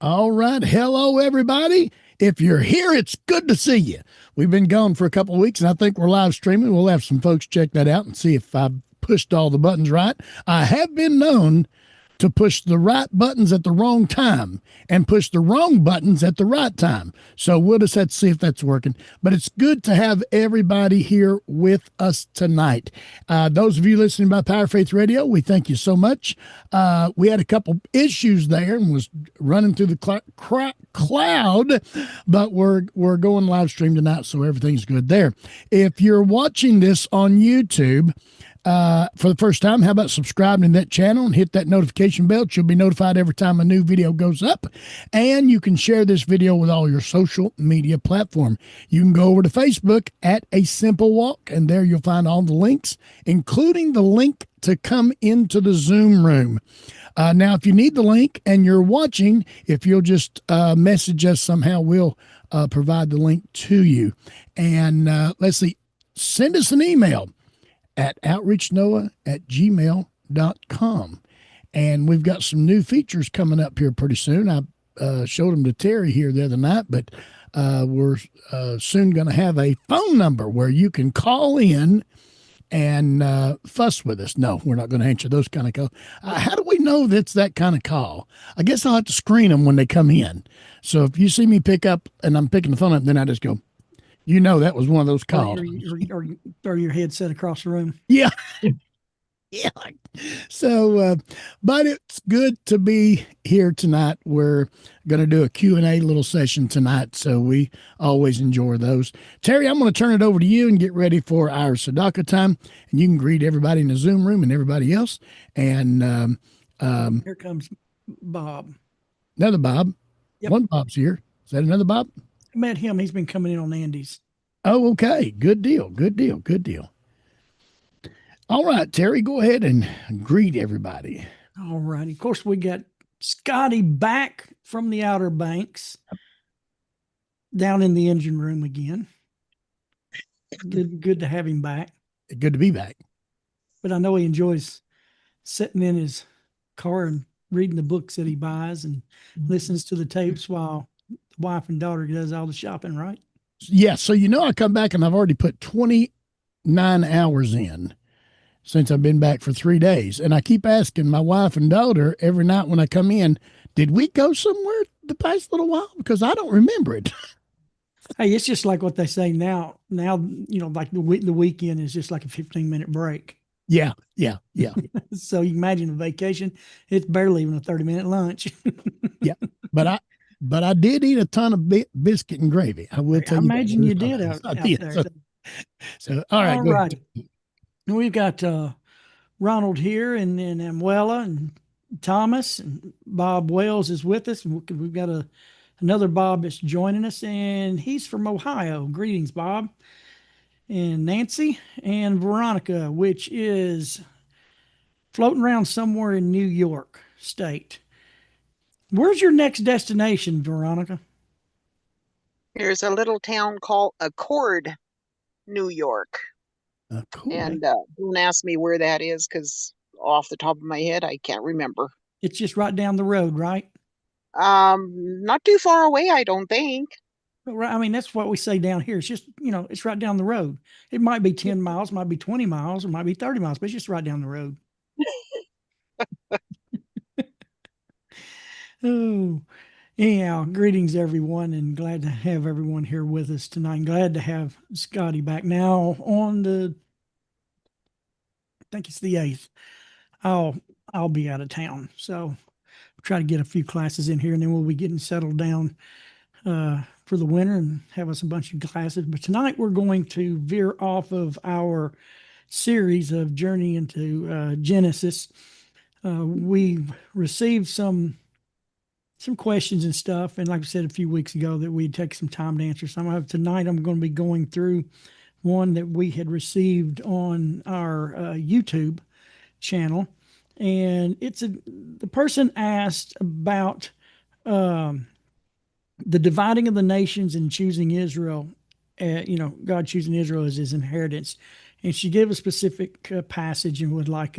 All right. Hello, everybody. If you're here, it's good to see you. We've been gone for a couple of weeks, and I think we're live streaming. We'll have some folks check that out and see if I pushed all the buttons right. I have been known to push the right buttons at the wrong time and push the wrong buttons at the right time. So we'll just have to see if that's working. But it's good to have everybody here with us tonight. Those of you listening by Power Faith Radio, we thank you so much. We had a couple issues there and was running through the cloud, but we're going live stream tonight, so everything's good there. If you're watching this on YouTube, for the first time, how about subscribing to that channel and hit that notification bell? You'll be notified every time a new video goes up. And you can share this video with all your social media platform. You can go over to Facebook at A Simple Walk, and there you'll find all the links, including the link to come into the Zoom room. Now, if you need the link and you're watching, if you'll just message us somehow, we'll provide the link to you. And let's see, send us an email at outreachnoah@gmail.com. And we've got some new features coming up here pretty soon. I showed them to Terry here the other night, but we're soon going to have a phone number where you can call in and fuss with us. No, we're not going to answer those kind of calls. How do we know that's that kind of call? I guess I'll have to screen them when they come in. So if you see me pick up and I'm picking the phone up, then I just go, you know, that was one of those calls. Or throw your headset across the room. Yeah. Yeah. So, but it's good to be here tonight. We're going to do a Q&A little session tonight, so we always enjoy those. Terry, I'm going to turn it over to you and get ready for our Sadaka time, and you can greet everybody in the Zoom room and everybody else. And here comes Bob. Another Bob. Yep. One Bob's here. Is that another Bob? I met him. He's been coming in on Andy's. Oh, okay. Good deal. Good deal. Good deal. All right, Terry, go ahead and greet everybody. All righty. Of course, we got Scotty back from the Outer Banks down in the engine room again. Good to have him back. Good to be back. But I know he enjoys sitting in his car and reading the books that he buys and listens to the tapes while wife and daughter does all the shopping, right? Yeah. So, I come back and I've already put 29 hours in since I've been back for 3 days. And I keep asking my wife and daughter every night when I come in, did we go somewhere the past little while? Because I don't remember it. Hey, it's just like what they say now. Now, like the weekend is just like a 15-minute break. Yeah. So you imagine a vacation, it's barely even a 30-minute lunch. Yeah. But I did eat a ton of biscuit and gravy. I will tell you. I imagine you did out there. So all right. All right. We've got Ronald here and Amuela and Thomas and Bob Wells is with us. And we've got another Bob that's joining us, and he's from Ohio. Greetings, Bob. And Nancy and Veronica, which is floating around somewhere in New York State. Where's your next destination, Veronica? There's a little town called Accord, New York. Cool. And don't ask me where that is, because off the top of my head, I can't remember. It's just right down the road, right? Not too far away, I don't think. I mean, that's what we say down here. It's just, it's right down the road. It might be 10 miles, might be 20 miles, or might be 30 miles, but it's just right down the road. Oh, anyhow, greetings everyone, and glad to have everyone here with us tonight. And glad to have Scotty back now on I think it's the 8th. I'll be out of town, so we'll try to get a few classes in here, and then we'll be getting settled down for the winter and have us a bunch of classes. But tonight we're going to veer off of our series of Journey into Genesis. We've received some questions and stuff. And like I said a few weeks ago, that we'd take some time to answer some of. Tonight, I'm going to be going through one that we had received on our YouTube channel. And the person asked about the dividing of the nations and choosing Israel, God choosing Israel as his inheritance. And she gave a specific passage and would like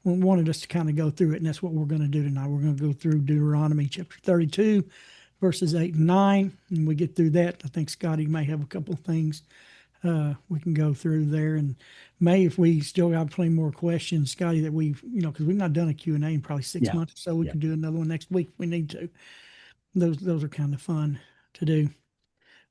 wanted us to kind of go through it, and that's what we're going to do tonight. We're going to go through Deuteronomy chapter 32, verses 8 and 9. And we get through that, I think Scotty may have a couple of things we can go through there. And May, if we still got plenty more questions, Scotty, that we've, because we've not done a Q&A in probably 6 months or so, we can do another one next week if we need to. Those are kind of fun to do.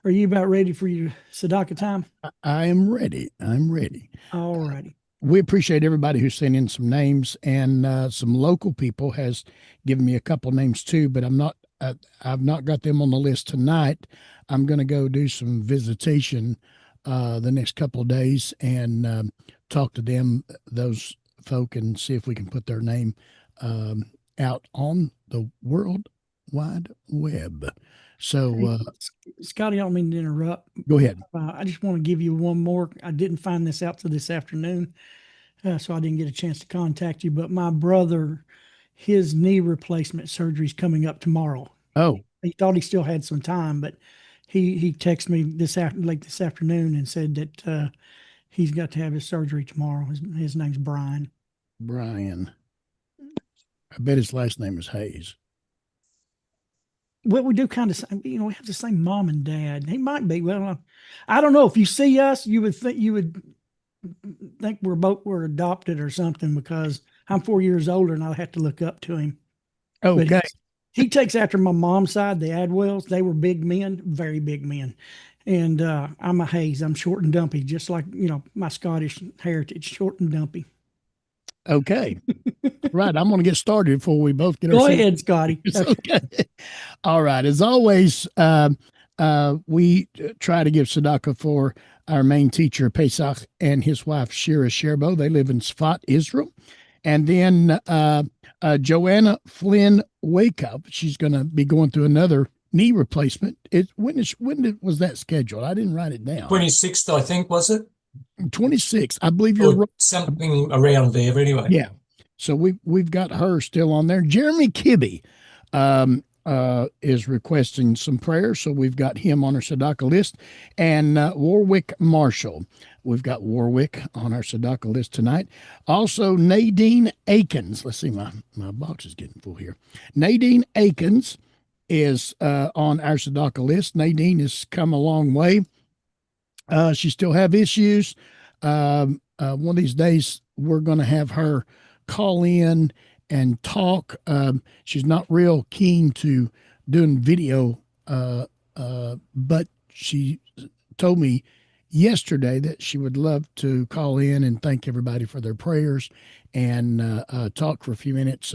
Are you about ready for your Tzedakah time? I am ready. I'm ready. All righty. We appreciate everybody who sent in some names, and some local people has given me a couple names too, but I've not got them on the list tonight. I'm going to go do some visitation the next couple of days and talk to them, those folk, and see if we can put their name out on the World Wide Web. So, Scotty, I don't mean to interrupt. Go ahead. I just want to give you one more. I didn't find this out till this afternoon, so I didn't get a chance to contact you. But my brother, his knee replacement surgery is coming up tomorrow. Oh, he thought he still had some time, but he texted me this afternoon and said that he's got to have his surgery tomorrow. His name's Brian. Brian. I bet his last name is Hayes. Well, we do kind of, we have the same mom and dad. He might be. Well, I don't know. If you see us, you would think we're adopted or something, because I'm 4 years older and I'll have to look up to him. Okay. But he takes after my mom's side, the Adwells. They were big men, very big men. And I'm a Hayes. I'm short and dumpy, just like, my Scottish heritage, short and dumpy. Okay. Right. I'm going to get started before we both get Go ahead, Scotty. Okay. All right. As always, we try to give tzedakah for our main teacher, Pesach, and his wife, Shira Sherbo. They live in Sfat, Israel. And then Joanna Flynn Wake Up. She's going to be going through another knee replacement. When was that scheduled? I didn't write it down. 26th, I think, was it? 26. I believe you're right. Something around there, anyway. Yeah. So we've got her still on there. Jeremy Kibbe is requesting some prayers, so we've got him on our tzedakah list. And Warwick Marshall, we've got Warwick on our tzedakah list tonight. Also Nadine Akins. Let's see, my box is getting full here. Nadine Akins is on our tzedakah list. Nadine has come a long way. She still have issues. One of these days, we're going to have her call in and talk. She's not real keen to doing video, but she told me yesterday that she would love to call in and thank everybody for their prayers and talk for a few minutes.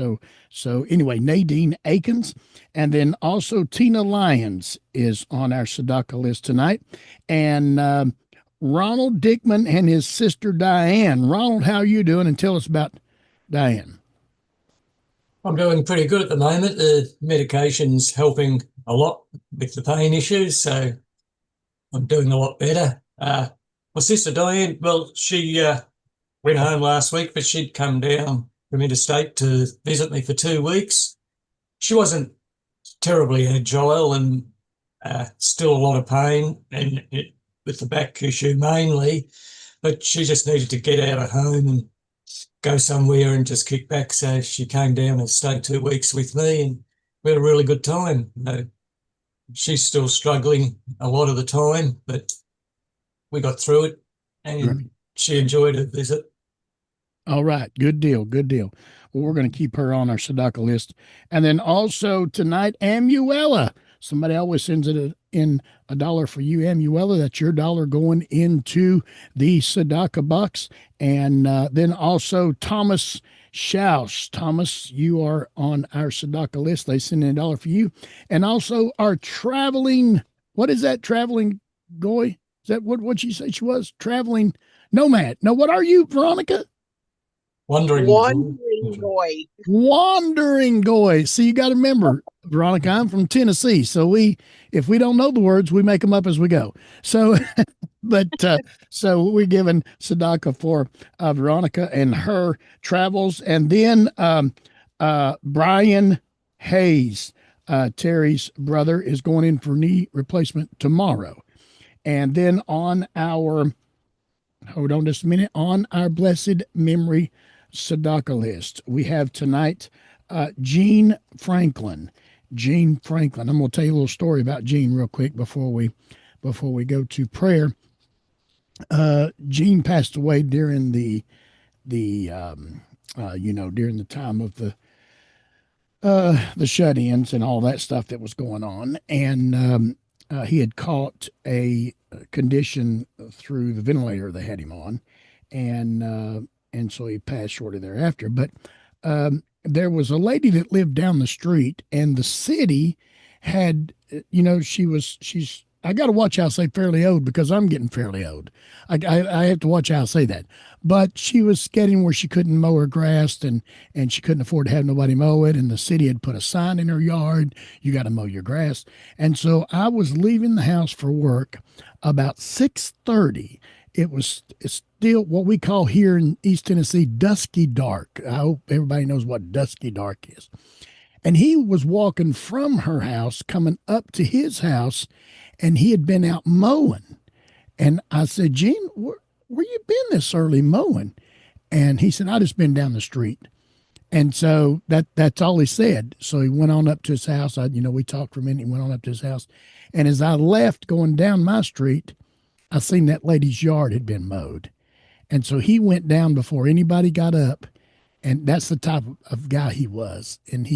So anyway, Nadine Akins, and then also Tina Lyons is on our tzedakah list tonight, and Ronald Dickman and his sister Diane. Ronald, how are you doing? And tell us about Diane. I'm doing pretty good at the moment. The medication's helping a lot with the pain issues, so I'm doing a lot better. My sister Diane, well, she went home last week, but she'd come down from interstate to visit me for 2 weeks. She wasn't terribly agile and still a lot of pain, and with the back issue mainly, but she just needed to get out of home and go somewhere and just kick back. So she came down and stayed 2 weeks with me, and we had a really good time. She's still struggling a lot of the time, but we got through it, and she enjoyed her visit. All right. Good deal. Good deal. Well, we're going to keep her on our tzedakah list. And then also tonight, Amuela. Somebody always sends it in $1 for you, Amuela. That's your dollar going into the tzedakah box. And then also Thomas Schaus. Thomas, you are on our tzedakah list. They send in $1 for you. And also our traveling, what is that, traveling goy? Is that what she said she was? Traveling nomad. No, what are you, Veronica? Wandering Goy. Wandering Goy. See, you got to remember, Veronica, I'm from Tennessee. So if we don't know the words, we make them up as we go. So, so we're giving tzedakah for Veronica and her travels. And then Brian Hayes, Terry's brother, is going in for knee replacement tomorrow. And then on our, hold on just a minute, on our blessed memory tzedakah list. We have tonight Gene Franklin. Gene Franklin. I'm going to tell you a little story about Gene real quick before we go to prayer. Gene passed away during the during the time of the shut-ins and all that stuff that was going on, and he had caught a condition through the ventilator they had him on, and so he passed shortly thereafter. But there was a lady that lived down the street, and the city had, she's. I got to watch how I say fairly old because I'm getting fairly old. I have to watch how I say that. But she was getting where she couldn't mow her grass and she couldn't afford to have nobody mow it. And the city had put a sign in her yard, you got to mow your grass. And so I was leaving the house for work about 6:30. It's still what we call here in East Tennessee dusky dark. I hope everybody knows what dusky dark is. And he was walking from her house, coming up to his house, and he had been out mowing. And I said, Gene, where you been this early mowing? And he said, I just been down the street. And so that's all he said. So he went on up to his house. We talked for a minute. He went on up to his house. And as I left going down my street, I seen that lady's yard had been mowed. And so he went down before anybody got up. And that's the type of guy he was. And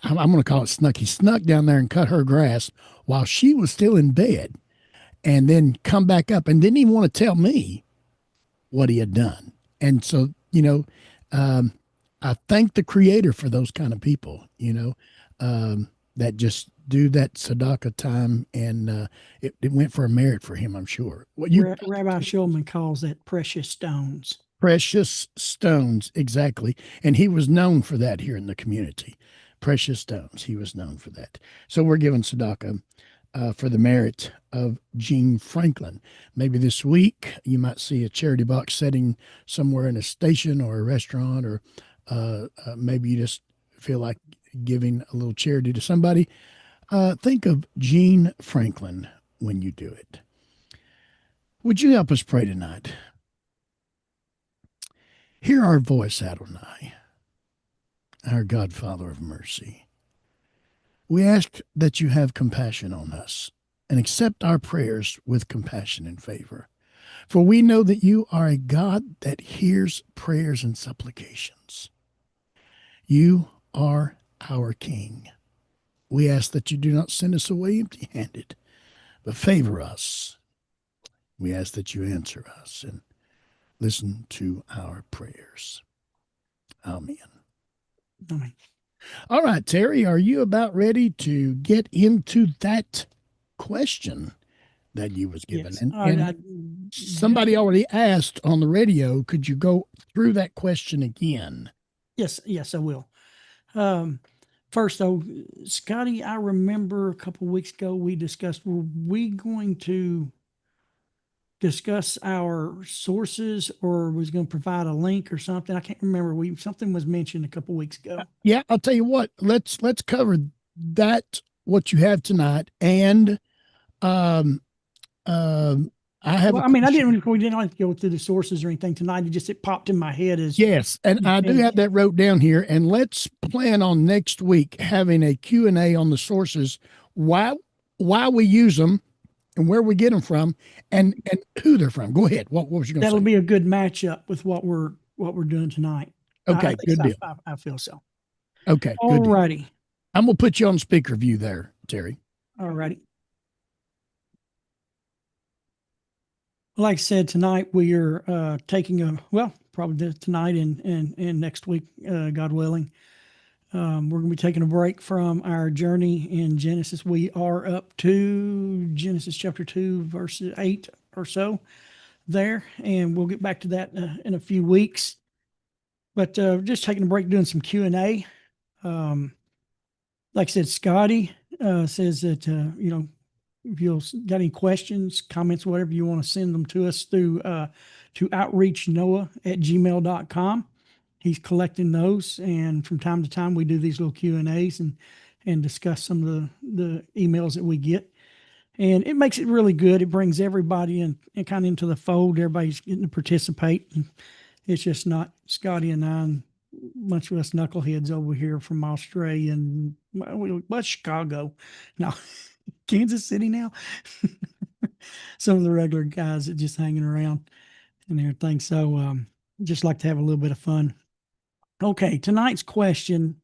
I'm going to call it snuck. He snuck down there and cut her grass while she was still in bed, and then come back up and didn't even want to tell me what he had done. And so, I thank the Creator for those kind of people, that just do that tzedakah time, and it went for a merit for him, I'm sure. Rabbi Shulman calls that precious stones. Precious stones, exactly. And he was known for that here in the community. Precious stones. He was known for that. So we're giving tzedakah for the merit of Gene Franklin. Maybe this week you might see a charity box setting somewhere in a station or a restaurant, or maybe you just feel like giving a little charity to somebody. Think of Gene Franklin when you do it. Would you help us pray tonight? Hear our voice, Adonai, our God, Father of mercy. We ask that you have compassion on us and accept our prayers with compassion and favor. For we know that you are a God that hears prayers and supplications. You are our King. We ask that you do not send us away empty-handed, but favor us. We ask that you answer us and listen to our prayers. Amen. Amen. All right, Terry, are you about ready to get into that question that you was given? Yes. And somebody already asked on the radio, could you go through that question again? Yes, I will. First, though, Scotty, I remember a couple of weeks ago we discussed, were we going to discuss our sources, or was going to provide a link or something? I can't remember. Something was mentioned a couple of weeks ago. Yeah, I'll tell you what. Let's cover that, what you have tonight, and I have. Well, I mean, we didn't like to go through the sources or anything tonight. It popped in my head as yes, and I do have that wrote down here. And let's plan on next week having a Q&A on the sources, why we use them, and where we get them from, and who they're from. Go ahead. What was you going to say? That'll be a good matchup with what we're doing tonight. Okay, good deal. I feel so. Okay, all good righty. Deal. I'm going to put you on speaker view there, Terry. All righty. Like I said, tonight we are taking probably tonight and next week, God willing. We're going to be taking a break from our journey in Genesis. We are up to Genesis chapter 2, verse 8 or so there, and we'll get back to that in a few weeks. But just taking a break, doing some Q&A. Like I said, Scotty says that, if you've got any questions, comments, whatever, you want to send them to us through to outreachnoah@gmail.com. He's collecting those, and from time to time we do these little Q&As and discuss some of the emails that we get, and it makes it really good. It brings everybody in and kind of into the fold. Everybody's getting to participate, It's just not Scotty and I, and a bunch of us knuckleheads over here from Australia and Chicago. No, Kansas City now. Some of the regular guys that just hanging around and everything. So just like to have a little bit of fun. Okay, tonight's question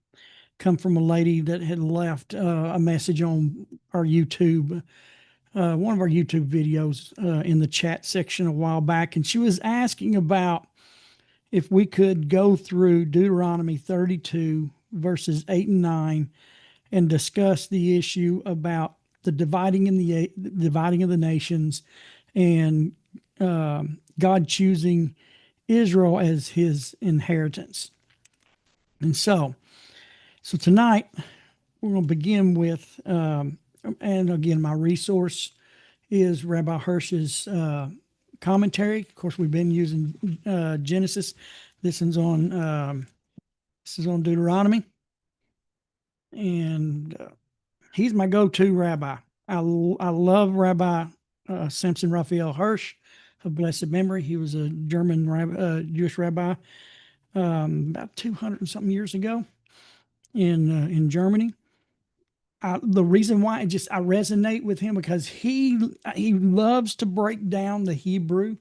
come from a lady that had left a message on our YouTube, one of our YouTube videos in the chat section a while back. And she was asking about if we could go through Deuteronomy 32 verses 8 and 9 and discuss the issue about the dividing of the nations and God choosing Israel as his inheritance. And so tonight we're going to begin with, and again, my resource is Rabbi Hirsch's commentary. Of course, we've been using Genesis. This is on Deuteronomy, and he's my go-to rabbi. I love Rabbi Samson Raphael Hirsch of blessed memory. He was a German Jewish rabbi about 200 and something years ago in Germany. The reason why I resonate with him because he loves to break down the Hebrew.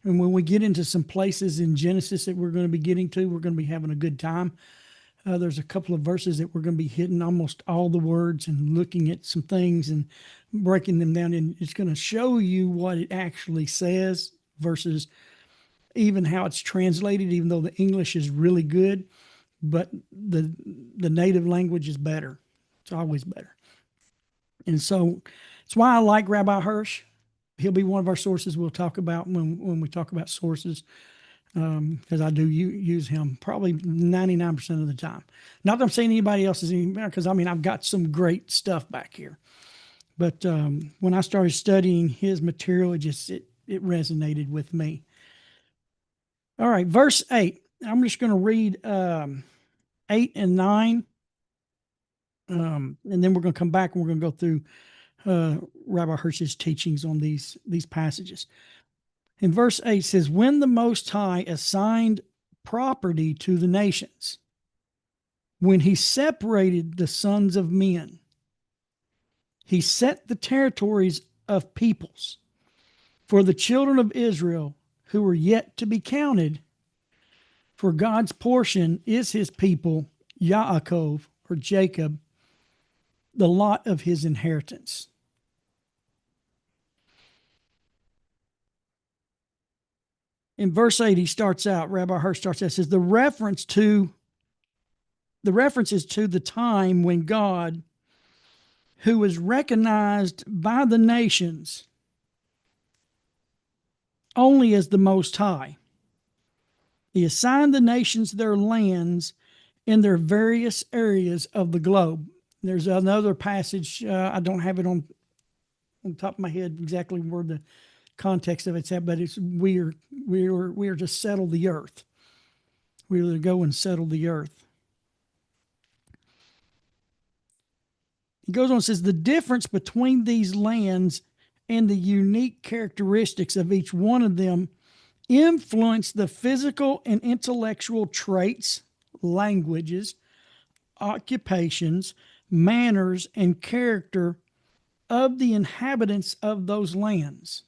And when we get into some places in Genesis that we're going to be getting to, we're going to be having a good time. There's a couple of verses that we're going to be hitting almost all the words and looking at some things and breaking them down. And it's going to show you what it actually says versus even how it's translated, even though the English is really good, but the native language is better. It's always better. And so it's why I like Rabbi Hirsch. He'll be one of our sources we'll talk about when we talk about sources, because I do use him probably 99% of the time. Not that I'm saying anybody else is any better, because I've got some great stuff back here. But when I started studying his material, it resonated with me. All right, verse 8. I'm just going to read 8 and 9. And then we're going to come back and we're going to go through Rabbi Hirsch's teachings on these passages. In verse 8 says, when the Most High assigned property to the nations, when he separated the sons of men, he set the territories of peoples for the children of Israel who were yet to be counted, for God's portion is his people, Yaakov, or Jacob, the lot of his inheritance. In verse 8, he starts out, Rabbi Hirsch starts out, says, the reference is to the time when God, who was recognized by the nations only as the Most High, he assigned the nations their lands in their various areas of the globe. There's another passage, I don't have it on top of my head exactly where the context of it's at, but it's we are to settle the earth. We are to go and settle the earth. He goes on and says, the difference between these lands and the unique characteristics of each one of them influence the physical and intellectual traits, languages, occupations, manners, and character of the inhabitants of those lands.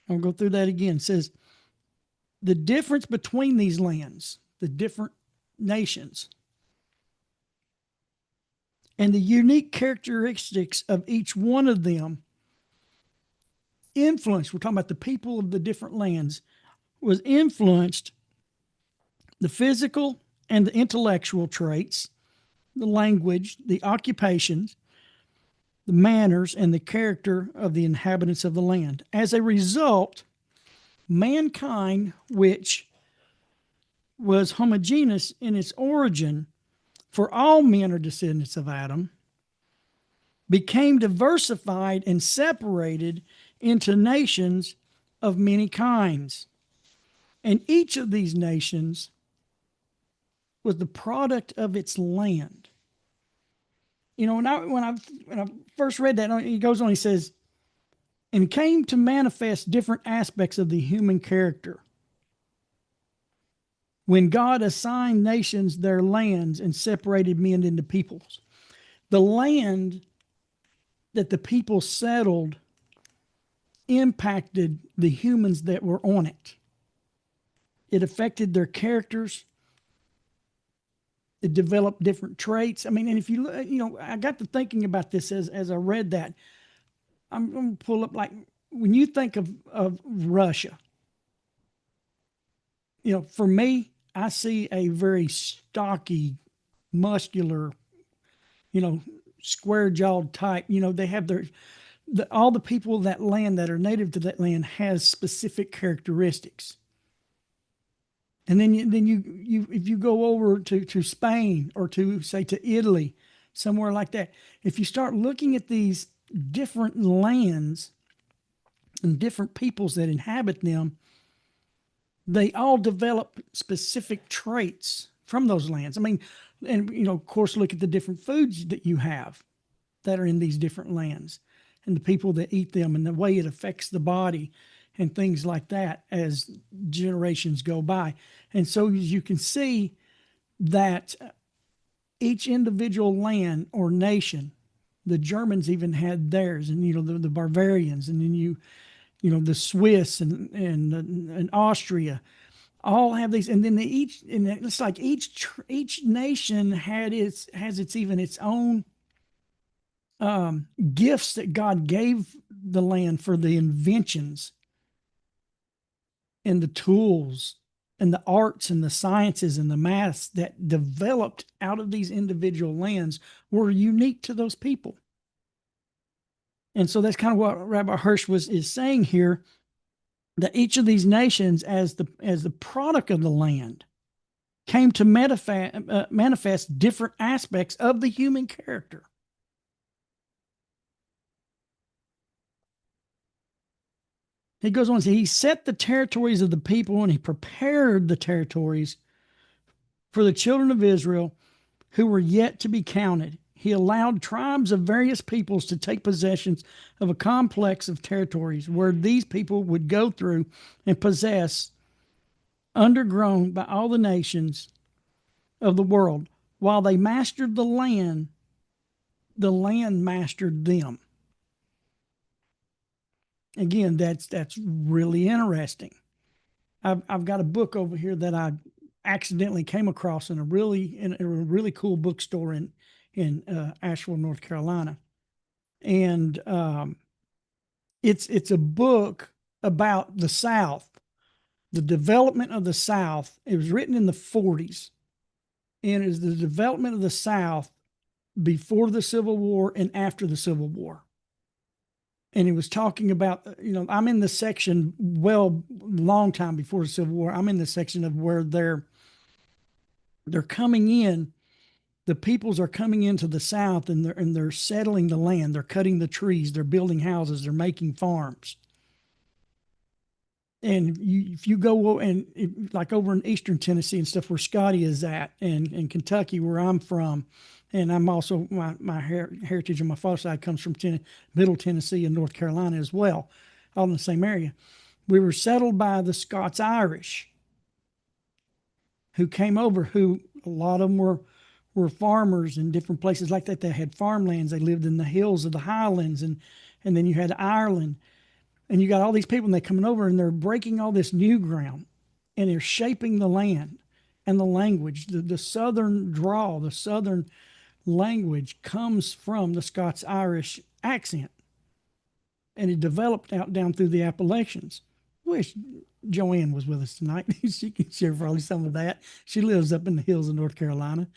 I'll go through that again. It says, the difference between these lands, the different nations, and the unique characteristics of each one of them we're talking about the people of the different lands, was influenced the physical and the intellectual traits, the language, the occupations, the manners, and the character of the inhabitants of the land. As a result, mankind, which was homogeneous in its origin, for all men are descendants of Adam, became diversified and separated into nations of many kinds. And each of these nations was the product of its land. You know, when I first read that, he goes on, he says, and came to manifest different aspects of the human character. when God assigned nations their lands and separated men into peoples. The land that the people settled impacted the humans that were on it. It affected their characters. It developed different traits. I mean, and if you I got to thinking about this as I read that. I'm going to pull up, like, when you think of Russia, for me, I see a very stocky, muscular, square-jawed type. They have all the people of that land that are native to that land has specific characteristics. And then you if you go over to Spain or to Italy, somewhere like that, if you start looking at these different lands and different peoples that inhabit them, they all develop specific traits from those lands. I mean, and of course, look at the different foods that you have that are in these different lands and the people that eat them and the way it affects the body and things like that as generations go by. And so as you can see that each individual land or nation, the Germans even had theirs, and the Bavarians, and then the Swiss and Austria all have these, and then it's like each nation has its own gifts that God gave the land for the inventions and the tools and the arts and the sciences and the maths that developed out of these individual lands were unique to those people. And so that's kind of what Rabbi Hirsch is saying here, that each of these nations, as the product of the land, came to manifest different aspects of the human character. He goes on to say, he set the territories of the people and he prepared the territories for the children of Israel who were yet to be counted. He allowed tribes of various peoples to take possessions of a complex of territories where these people would go through and possess, undergrown by all the nations of the world. While they mastered the land mastered them. Again, that's really interesting. I've got a book over here that I accidentally came across in a really cool bookstore in Asheville, North Carolina, and it's a book about the South, the development of the South. It was written in the 40s, and it is the development of the South before the Civil War and after the Civil War. And he was talking about, I'm in the section, long time before the Civil War. I'm in the section of where they're coming in. The peoples are coming into the South, and they're settling the land. They're cutting the trees. They're building houses. They're making farms. And if you go like over in Eastern Tennessee and stuff where Scotty is at, and Kentucky where I'm from, and I'm also, my heritage on my father's side comes from Middle Tennessee and North Carolina as well, all in the same area. We were settled by the Scots-Irish who came over, who a lot of them were farmers in different places like that. They had farmlands. They lived in the hills of the Highlands, and then you had Ireland. And you got all these people, and they're coming over, and they're breaking all this new ground, and they're shaping the land and the language. The Southern drawl, the Southern language comes from the Scots-Irish accent, and it developed out down through the Appalachians. Wish Joanne was with us tonight. She can share probably some of that. She lives up in the hills of North Carolina.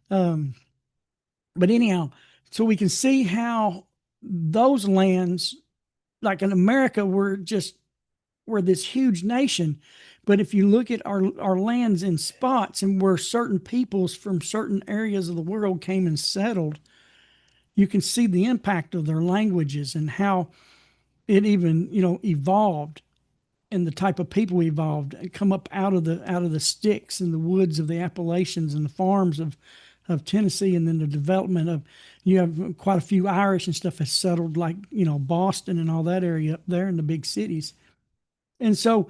But anyhow, so we can see how those lands, like in America, we're this huge nation. But if you look at our lands in spots and where certain peoples from certain areas of the world came and settled, you can see the impact of their languages and how it even, evolved, and the type of people evolved, come up out of the sticks and the woods of the Appalachians and the farms of Tennessee, and then the development of, you have quite a few Irish and stuff has settled, like, Boston and all that area up there in the big cities. And so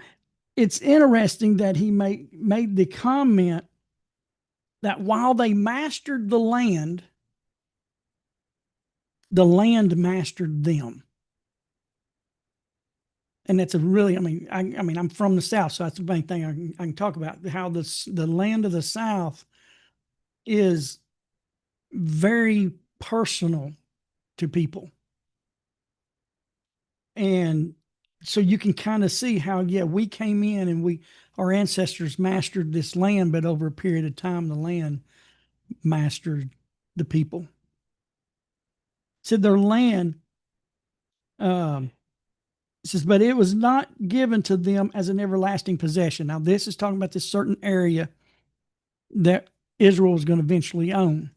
it's interesting that he made the comment that while they mastered the land mastered them. And that's a really, I mean, I'm from the South, so that's the main thing I can talk about, how the land of the South is very personal to people. And so you can kind of see how, yeah, we came in and our ancestors mastered this land, but over a period of time, the land mastered the people. So their land, it says, but it was not given to them as an everlasting possession. Now, this is talking about this certain area that Israel was going to eventually own.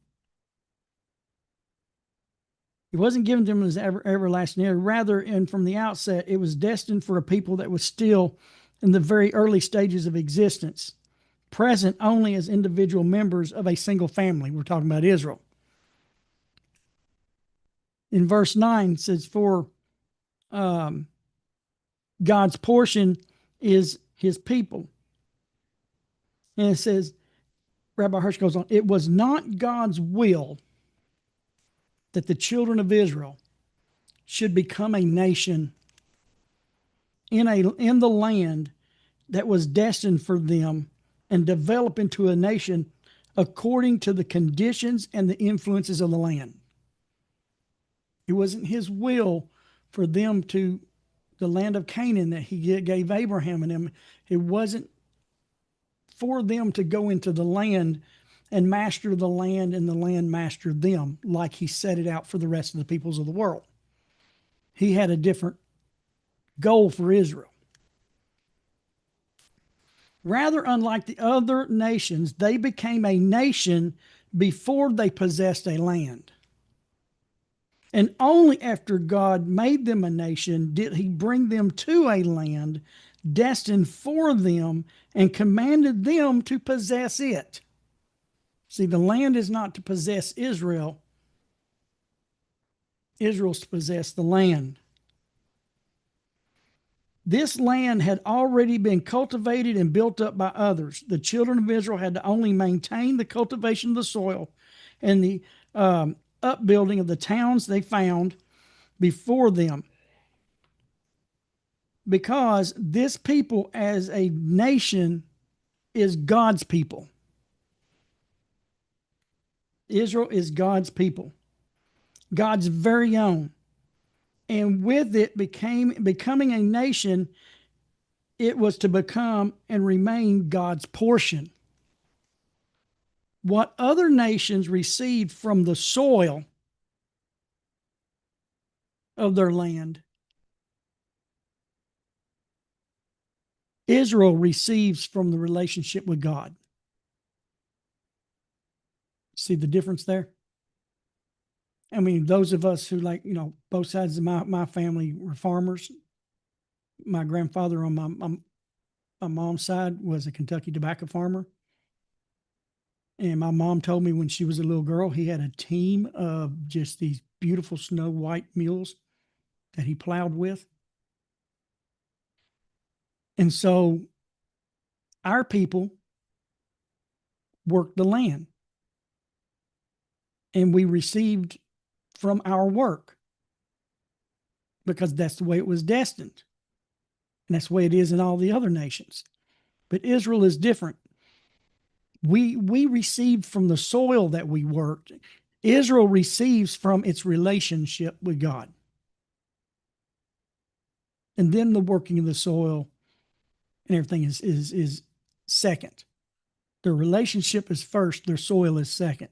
It wasn't given to them as everlasting. Rather, and from the outset, it was destined for a people that was still in the very early stages of existence, present only as individual members of a single family. We're talking about Israel. In verse 9, it says, for God's portion is his people. And it says, Rabbi Hirsch goes on, it was not God's will that the children of Israel should become a nation in the land that was destined for them and develop into a nation according to the conditions and the influences of the land. It wasn't his will for them to the land of Canaan that he gave Abraham and them. It wasn't for them to go into the land and master the land and the land mastered them like he set it out for the rest of the peoples of the world. He had a different goal for Israel. Rather, unlike the other nations, they became a nation before they possessed a land. And only after God made them a nation did he bring them to a land destined for them and commanded them to possess it. See, the land is not to possess Israel. Israel's to possess the land. This land had already been cultivated and built up by others. The children of Israel had to only maintain the cultivation of the soil and the upbuilding of the towns they found before them. Because this people as a nation is God's people. Israel is God's people, God's very own. And with it becoming a nation, it was to become and remain God's portion. What other nations received from the soil of their land, Israel receives from the relationship with God. See the difference there? I mean, those of us who both sides of my family were farmers. My grandfather on my mom's side was a Kentucky tobacco farmer. And my mom told me when she was a little girl, he had a team of just these beautiful snow white mules that he plowed with. And so our people worked the land. And we received from our work because that's the way it was destined. And that's the way it is in all the other nations. But Israel is different. We received from the soil that we worked. Israel receives from its relationship with God. And then the working of the soil and everything is second. Their relationship is first, their soil is second.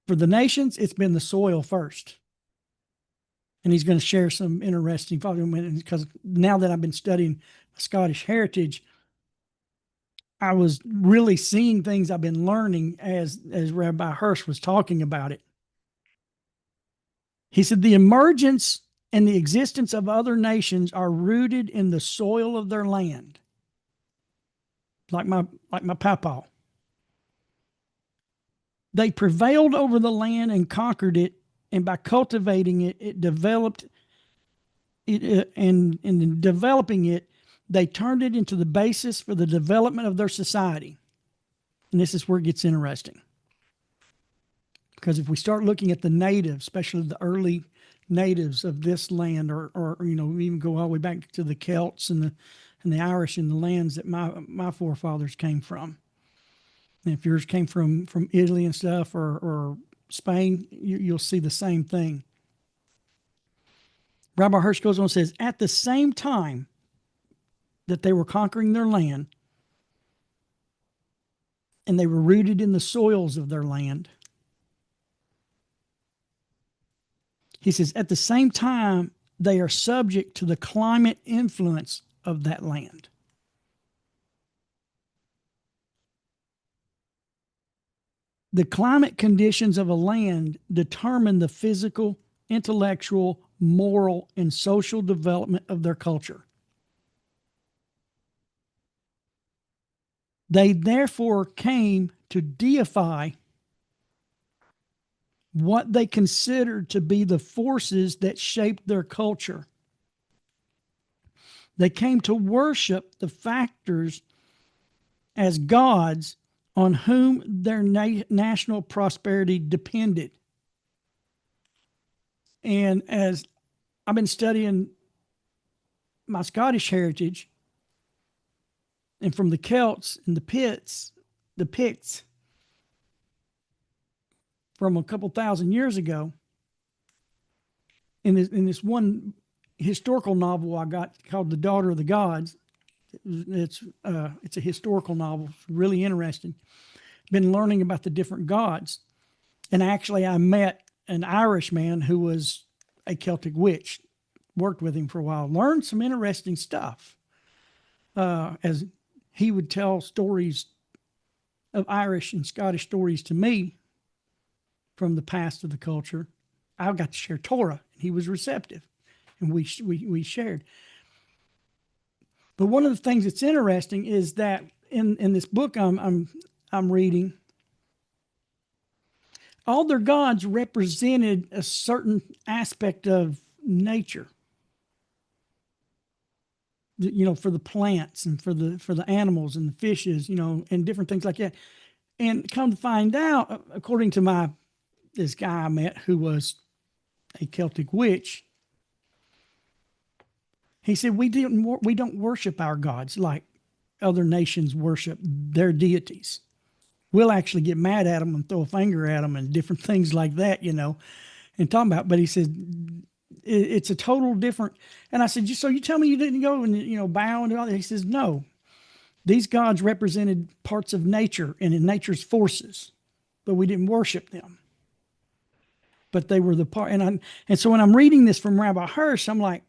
For the nations, it's been the soil first. And he's going to share some interesting, because now that I've been studying Scottish heritage, I was really seeing things I've been learning as Rabbi Hirsch was talking about it. He said the emergence and the existence of other nations are rooted in the soil of their land. Like my papa. They prevailed over the land and conquered it, and by cultivating it, it developed it, and in developing it, they turned it into the basis for the development of their society. And this is where it gets interesting. Because if we start looking at the natives, especially the early natives of this land, or we even go all the way back to the Celts and the Irish and the lands that my forefathers came from. And if yours came from Italy and stuff, or Spain, you'll see the same thing. Rabbi Hirsch goes on and says, at the same time that they were conquering their land, and they were rooted in the soils of their land, he says, at the same time, they are subject to the climate influence of that land. The climate conditions of a land determine the physical, intellectual, moral, and social development of their culture. They therefore came to deify what they considered to be the forces that shaped their culture. They came to worship the factors as gods on whom their national prosperity depended. And as I've been studying my Scottish heritage, and from the Celts and the Picts, from a couple thousand years ago, in this one historical novel I got called The Daughter of the Gods. It's a historical novel, it's really interesting. Been learning about the different gods, and actually I met an Irish man who was a Celtic witch. Worked with him for a while, learned some interesting stuff. As he would tell stories of Irish and Scottish stories to me from the past of the culture. I got to share Torah, and he was receptive, and we shared. But one of the things that's interesting is that in this book I'm reading, all their gods represented a certain aspect of nature. For the plants and for the animals and the fishes, and different things like that. And come to find out, according to this guy I met who was a Celtic witch, he said, we don't worship our gods like other nations worship their deities. We'll actually get mad at them and throw a finger at them and different things like that, and talking about. But he said, it's a total different. And I said, so you tell me you didn't go and, bow and all that? He says, no, these gods represented parts of nature and in nature's forces, but we didn't worship them. But they were the part. And so when I'm reading this from Rabbi Hirsch, I'm like,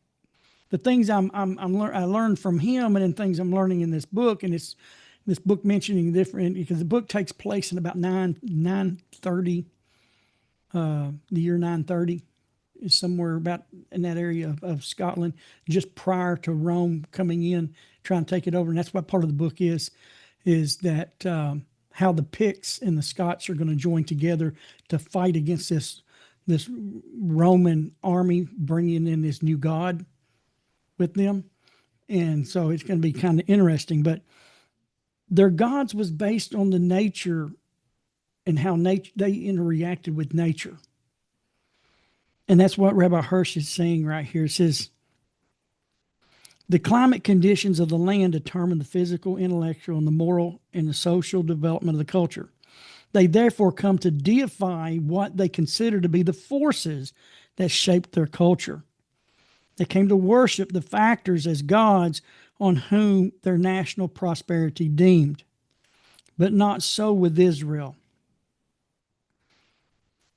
the things I learned from him, and then things I'm learning in this book, and it's this book mentioning different, because the book takes place in about 930, the year 930. Is somewhere about in that area of Scotland, just prior to Rome coming in, trying to take it over. And that's what part of the book is that how the Picts and the Scots are going to join together to fight against this Roman army, bringing in this new god with them. And so it's going to be kind of interesting. But their gods was based on the nature and how they interacted with nature. And that's what Rabbi Hirsch is saying right here. It says, the climate conditions of the land determine the physical, intellectual, and the moral and the social development of the culture. They therefore come to deify what they consider to be the forces that shaped their culture. They came to worship the factors as gods on whom their national prosperity deemed. But not so with Israel.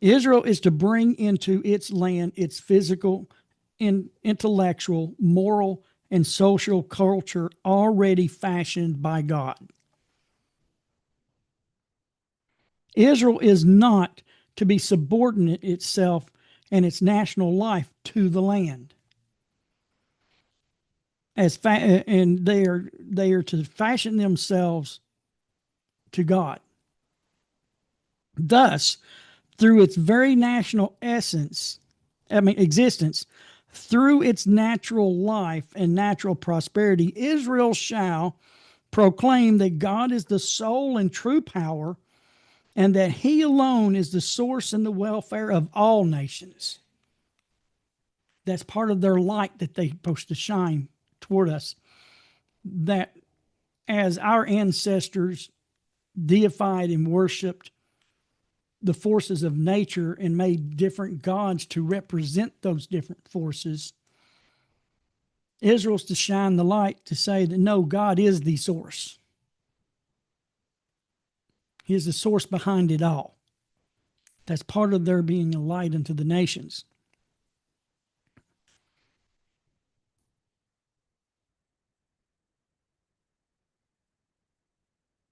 Israel is to bring into its land its physical, intellectual, moral, and social culture already fashioned by God. Israel is not to be subordinate itself and its national life to the land. And they are to fashion themselves to God. Thus, through its very national existence, through its natural life and natural prosperity, Israel shall proclaim that God is the sole and true power, and that he alone is the source and the welfare of all nations. That's part of their light that they're supposed to shine toward us. That as our ancestors deified and worshiped the forces of nature and made different gods to represent those different forces, Israel's to shine the light to say that no, God is the source. He is the source behind it all. That's part of their being a light unto the nations.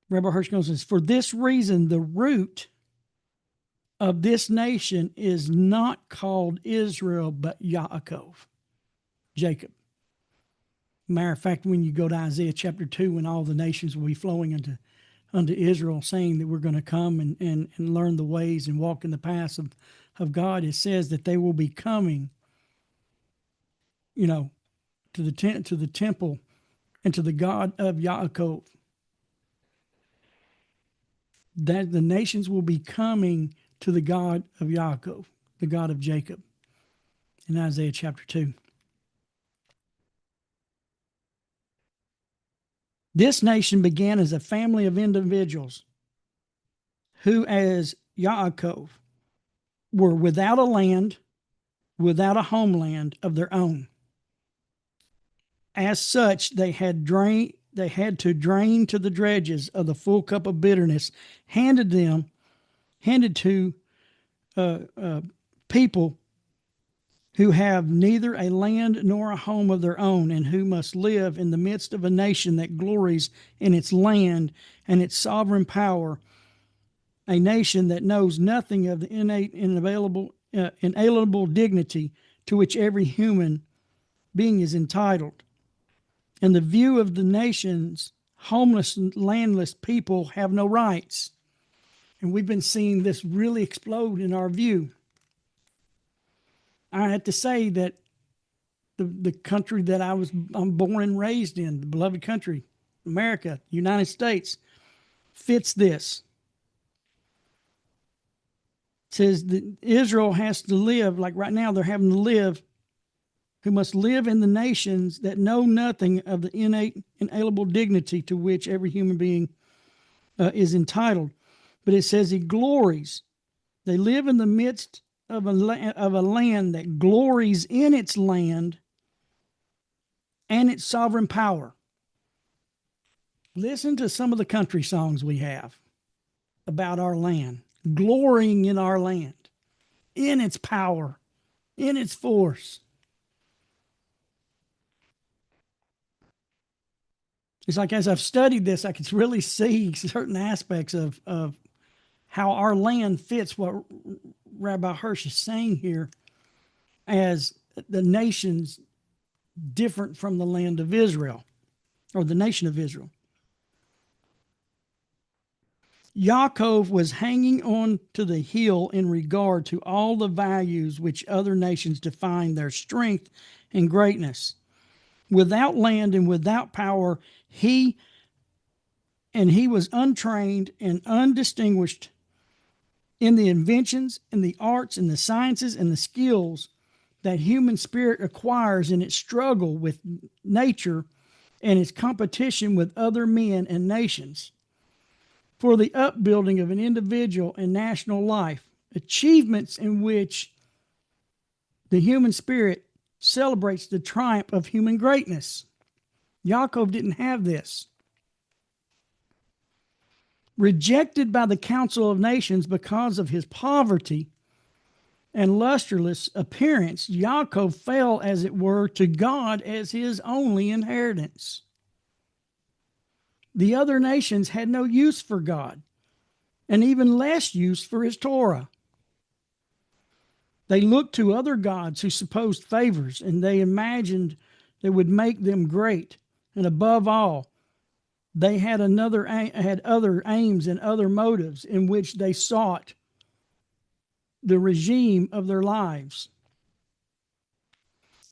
Rabbi Hirsch goes, says, for this reason, the root of this nation is not called Israel, but Yaakov, Jacob. Matter of fact, when you go to Isaiah chapter 2, when all the nations will be flowing unto Israel, saying that we're going to come and learn the ways and walk in the paths of God, it says that they will be coming, to the temple and to the God of Yaakov. That the nations will be coming to the God of Yaakov, the God of Jacob, in Isaiah chapter 2. This nation began as a family of individuals who, as Yaakov, were without a land, without a homeland of their own. As such, they had to drain to the dredges of the full cup of bitterness handed to people who have neither a land nor a home of their own, and who must live in the midst of a nation that glories in its land and its sovereign power, a nation that knows nothing of the innate and inalienable dignity to which every human being is entitled. In the view of the nations, homeless and landless people have no rights. And we've been seeing this really explode in our view. I have to say that the country that I'm born and raised in, the beloved country, America, United States, fits this. It says that Israel has to live, like right now they're having to live, who must live in the nations that know nothing of the innate, inalienable dignity to which every human being is entitled. But it says he glories. They live in the midst of a land that glories in its land and its sovereign power. Listen to some of the country songs we have about our land, glorying in our land, in its power, in its force. It's like as I've studied this, I can really see certain aspects of how our land fits what Rabbi Hirsch is saying here as the nations different from the land of Israel, or the nation of Israel. Yaakov was hanging on to the hill in regard to all the values which other nations define their strength and greatness. Without land and without power, he was untrained and undistinguished in the inventions and the arts and the sciences and the skills that human spirit acquires in its struggle with nature and its competition with other men and nations for the upbuilding of an individual and national life, achievements in which the human spirit celebrates the triumph of human greatness. Yaakov didn't have this. Rejected by the Council of Nations because of his poverty and lustreless appearance, Yaakov fell, as it were, to God as his only inheritance. The other nations had no use for God, and even less use for his Torah. They looked to other gods who supposed favors, and they imagined they would make them great. And above all, they had other aims and other motives in which they sought the regime of their lives.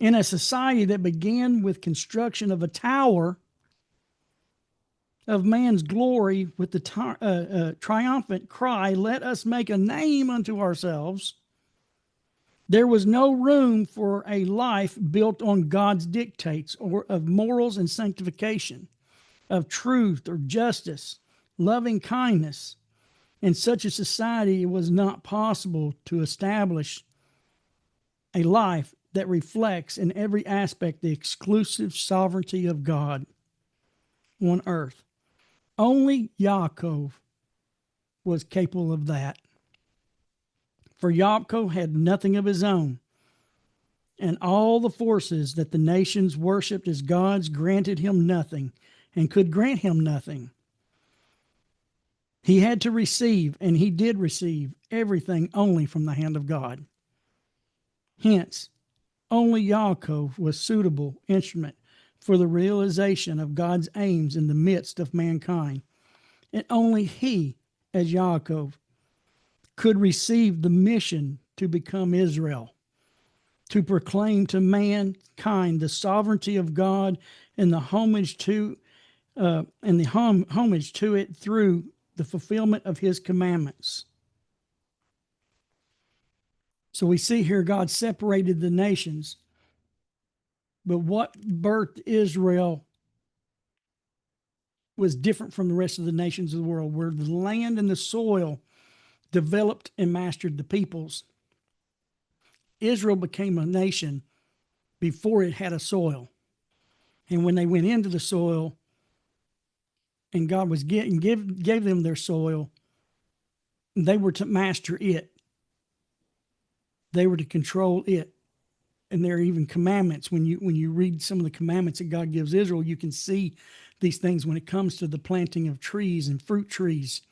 In a society that began with construction of a tower of man's glory with the triumphant cry, "Let us make a name unto ourselves," there was no room for a life built on God's dictates or of morals and sanctification, of truth or justice, loving kindness. In such a society, it was not possible to establish a life that reflects in every aspect the exclusive sovereignty of God on earth. Only Yaakov was capable of that. For Yaakov had nothing of his own, and all the forces that the nations worshipped as gods granted him nothing and could grant him nothing. He had to receive, and he did receive, everything only from the hand of God. Hence, only Yaakov was suitable instrument for the realization of God's aims in the midst of mankind. And only he, as Yaakov, could receive the mission to become Israel, to proclaim to mankind the sovereignty of God and the homage to it through the fulfillment of his commandments. So we see here God separated the nations. But what birthed Israel was different from the rest of the nations of the world, where the land and the soil developed and mastered the peoples. Israel became a nation before it had a soil. And when they went into the soil and God was gave them their soil, they were to master it. They were to control it. And there are even commandments. When you read some of the commandments that God gives Israel, you can see these things when it comes to the planting of trees and fruit trees,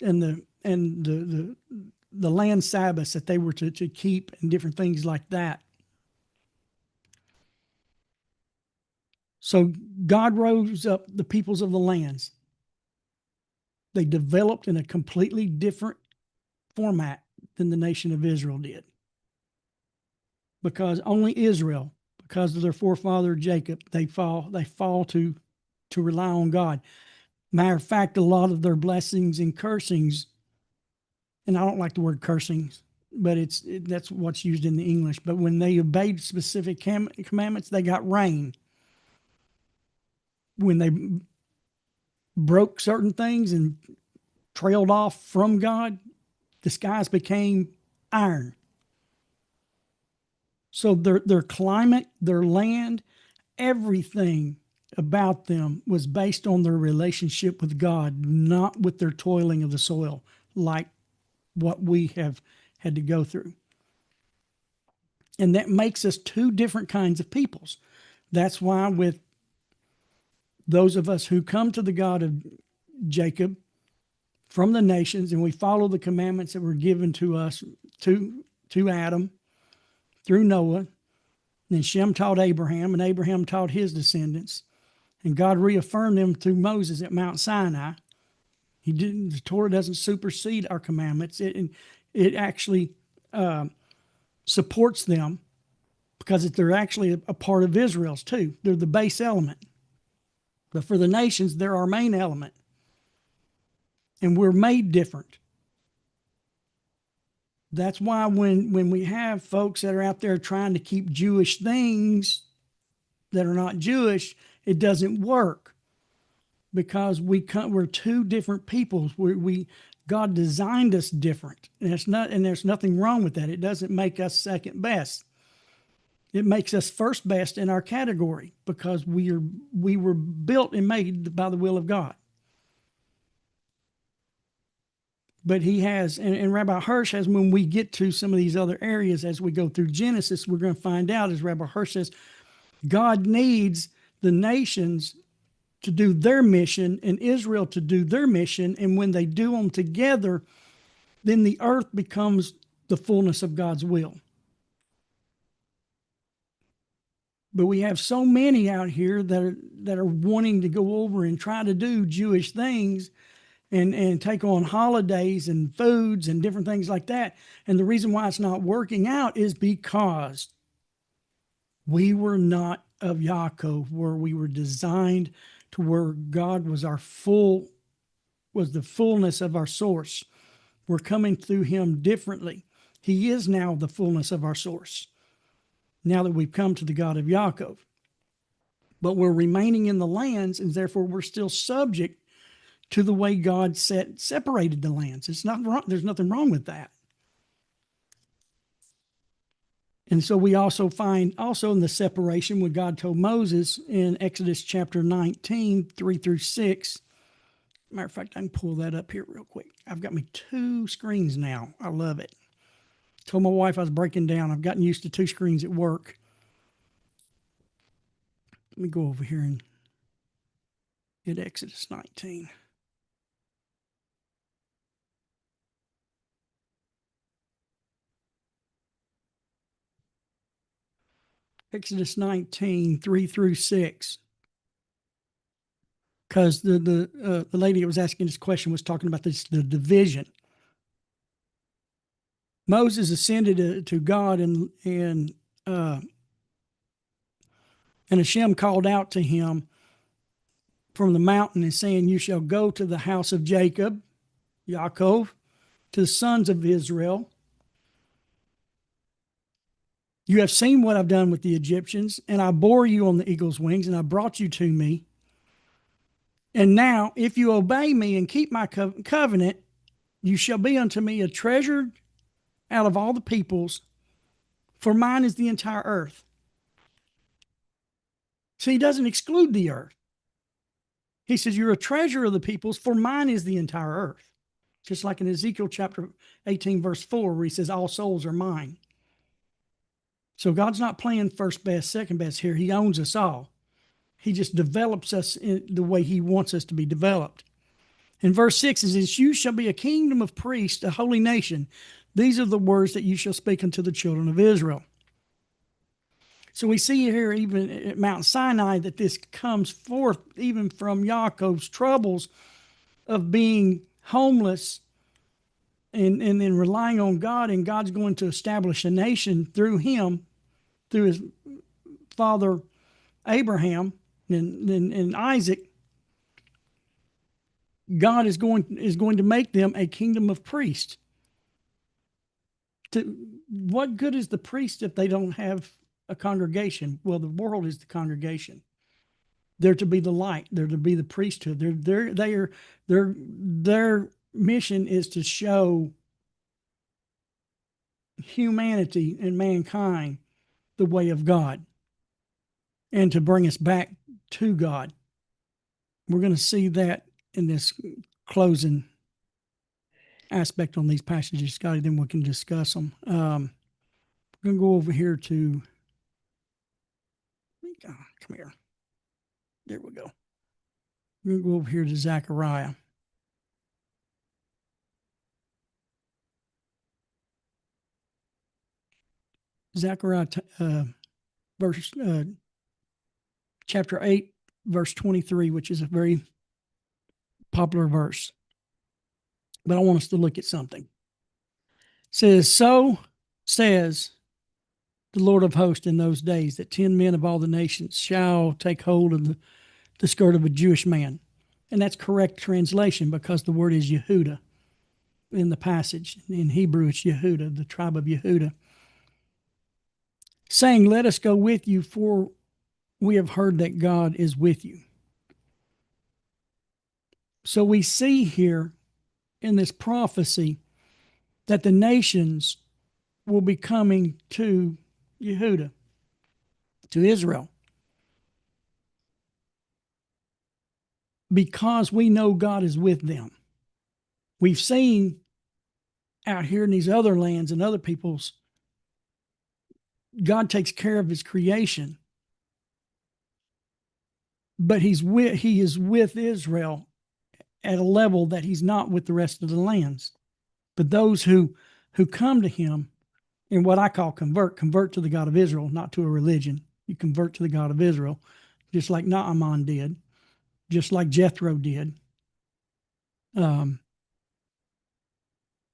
and the land Sabbaths that they were to keep, and different things like that. So God rose up the peoples of the lands. They developed in a completely different format than the nation of Israel did. Because only Israel, because of their forefather Jacob, they fall to rely on God. Matter of fact, a lot of their blessings and cursings, and I don't like the word cursings, but that's what's used in the English. But when they obeyed specific commandments, they got rain. When they broke certain things and trailed off from God, the skies became iron. So their climate, their land, everything about them was based on their relationship with God, not with their toiling of the soil, like what we have had to go through. And that makes us two different kinds of peoples. That's why with those of us who come to the God of Jacob from the nations, and we follow the commandments that were given to us, to Adam, through Noah, and then Shem taught Abraham, and Abraham taught his descendants, and God reaffirmed them through Moses at Mount Sinai. The Torah doesn't supersede our commandments. It actually supports them, because they're actually a part of Israel's too. They're the base element. But for the nations, they're our main element. And we're made different. That's why when we have folks that are out there trying to keep Jewish things that are not Jewish, it doesn't work, because we're two different peoples. God designed us different, and there's nothing wrong with that. It doesn't make us second best. It makes us first best in our category, because we were built and made by the will of God. But he has, and Rabbi Hirsch has, when we get to some of these other areas as we go through Genesis, we're going to find out, as Rabbi Hirsch says, God needs the nations to do their mission and Israel to do their mission. And when they do them together, then the earth becomes the fullness of God's will. But we have so many out here that are wanting to go over and try to do Jewish things and take on holidays and foods and different things like that. And the reason why it's not working out is because We were not of Yaakov, where we were designed to where God was was the fullness of our source. We're coming through him differently. He is now the fullness of our source, now that we've come to the God of Yaakov. But we're remaining in the lands, and therefore we're still subject to the way God separated the lands. It's not wrong. There's nothing wrong with that. And so we also find in the separation when God told Moses in Exodus chapter 19, 3-6. Matter of fact, I can pull that up here real quick. I've got me 2 screens now. I love it. Told my wife I was breaking down. I've gotten used to 2 screens at work. Let me go over here and hit Exodus 19. Exodus 19, 3-6. Because the lady that was asking this question was talking about the division. Moses ascended to God, and Hashem called out to him from the mountain and saying, "You shall go to the house of Jacob," Yaakov, "to the sons of Israel. You have seen what I've done with the Egyptians, and I bore you on the eagle's wings, and I brought you to me. And now, if you obey me and keep my covenant, you shall be unto me a treasure out of all the peoples, for mine is the entire earth." So he doesn't exclude the earth. He says, "You're a treasure of the peoples, for mine is the entire earth." Just like in Ezekiel chapter 18, verse 4, where he says, "All souls are mine." So God's not playing first best, second best here. He owns us all. He just develops us in the way he wants us to be developed. In verse 6, it says, "You shall be a kingdom of priests, a holy nation. These are the words that you shall speak unto the children of Israel." So we see here, even at Mount Sinai, that this comes forth even from Yaakov's troubles of being homeless and then relying on God, and God's going to establish a nation through him, through his father Abraham and Isaac. God is going to make them a kingdom of priests. What good is the priest if they don't have a congregation? Well, the world is the congregation. They're to be the light. They're to be the priesthood. Their mission is to show humanity and mankind the way of God and to bring us back to God. We're going to see that in this closing aspect on these passages, Scotty, then we can discuss them. We're going to go over here to, come here. There we go. We're going to go over here to Zechariah. Zechariah chapter 8, verse 23, which is a very popular verse. But I want us to look at something. It says, "So says the Lord of hosts in those days, that 10 men of all the nations shall take hold of the skirt of a Jewish man." And that's correct translation, because the word is Yehuda in the passage. In Hebrew, it's Yehuda, the tribe of Yehuda. "Saying, let us go with you, for we have heard that God is with you." So we see here in this prophecy that the nations will be coming to Yehuda, to Israel, because we know God is with them. We've seen out here in these other lands and other peoples, God takes care of his creation, but he is with Israel at a level that he's not with the rest of the lands. But those who come to him, in what I call convert to the God of Israel, not to a religion. You convert to the God of Israel, just like Naaman did, just like Jethro did.